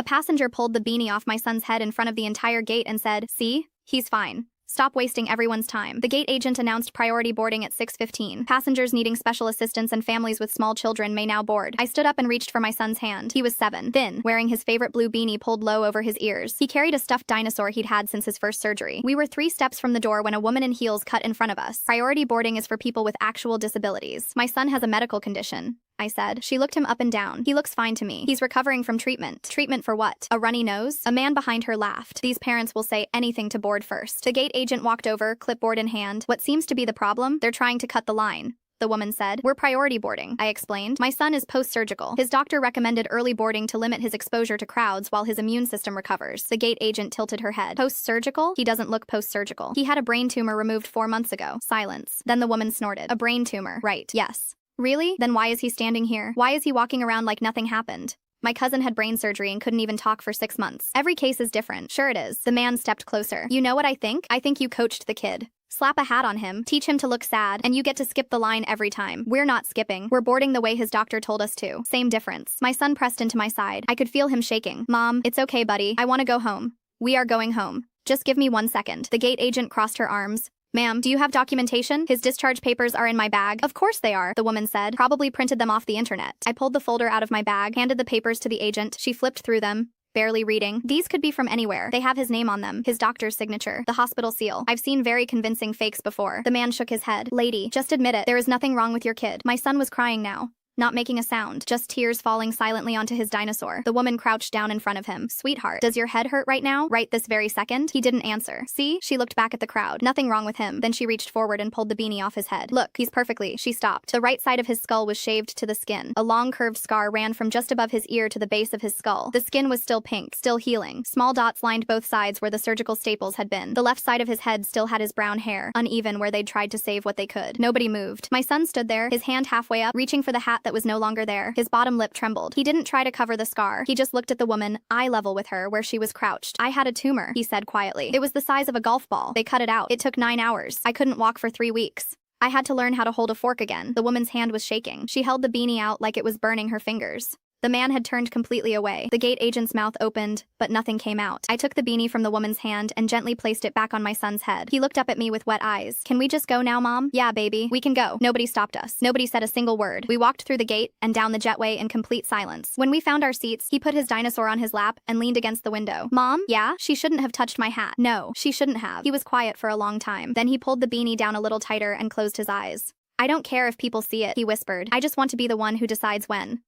A passenger pulled the beanie off my son's head in front of the entire gate and said, "See? He's fine. Stop wasting everyone's time." The gate agent announced priority boarding at 6:15. Passengers needing special assistance and families with small children may now board. I stood up and reached for my son's hand. He was 7, thin, wearing his favorite blue beanie pulled low over his ears. He carried a stuffed dinosaur he'd had since his first surgery. We were 3 steps from the door when a woman in heels cut in front of us. Priority boarding is for people with actual disabilities. My son has a medical condition, I said. She looked him up and down. He looks fine to me. He's recovering from treatment. Treatment for what? A runny nose? A man behind her laughed. These parents will say anything to board first. The gate agent walked over, clipboard in hand. What seems to be the problem? They're trying to cut the line, the woman said. We're priority boarding, I explained. My son is post-surgical. His doctor recommended early boarding to limit his exposure to crowds while his immune system recovers. The gate agent tilted her head. Post-surgical? He doesn't look post-surgical. He had a brain tumor removed 4 months ago. Silence. Then the woman snorted. A brain tumor. Right. Yes. Really? Then why is he standing here? Why is he walking around like nothing happened? My cousin had brain surgery and couldn't even talk for 6 months. Every case is different. Sure it is. The man stepped closer. You know what I think? I think you coached the kid. Slap a hat on him, teach him to look sad, and you get to skip the line every time. We're not skipping. We're boarding the way his doctor told us to. Same difference. My son pressed into my side. I could feel him shaking. Mom, it's okay, buddy. I want to go home. We are going home. Just give me 1 second. The gate agent crossed her arms. Ma'am, do you have documentation? His discharge papers are in my bag. Of course they are, the woman said. Probably printed them off the internet. I pulled the folder out of my bag, handed the papers to the agent. She flipped through them, barely reading. These could be from anywhere. They have his name on them, his doctor's signature, the hospital seal. I've seen very convincing fakes before. The man shook his head. Lady, just admit it. There is nothing wrong with your kid. My son was crying now. Not making a sound, just tears falling silently onto his dinosaur. The woman crouched down in front of him. Sweetheart, does your head hurt right now? Right this very second? He didn't answer. See? She looked back at the crowd. Nothing wrong with him. Then she reached forward and pulled the beanie off his head. Look, he's perfectly. She stopped. The right side of his skull was shaved to the skin. A long curved scar ran from just above his ear to the base of his skull. The skin was still pink, still healing. Small dots lined both sides where the surgical staples had been. The left side of his head still had his brown hair, uneven where they'd tried to save what they could. Nobody moved. My son stood there, his hand halfway up, reaching for the hat that was no longer there. His bottom lip trembled. He didn't try to cover the scar. He just looked at the woman, eye level with her, where she was crouched. I had a tumor, he said quietly. It was the size of a golf ball. They cut it out. It took 9 hours. I couldn't walk for 3 weeks. I had to learn how to hold a fork again. The woman's hand was shaking. She held the beanie out like it was burning her fingers. The man had turned completely away. The gate agent's mouth opened, but nothing came out. I took the beanie from the woman's hand and gently placed it back on my son's head. He looked up at me with wet eyes. Can we just go now, Mom? Yeah, baby. We can go. Nobody stopped us. Nobody said a single word. We walked through the gate and down the jetway in complete silence. When we found our seats, he put his dinosaur on his lap and leaned against the window. Mom? Yeah? She shouldn't have touched my hat. No, she shouldn't have. He was quiet for a long time. Then he pulled the beanie down a little tighter and closed his eyes. I don't care if people see it, he whispered. I just want to be the one who decides when.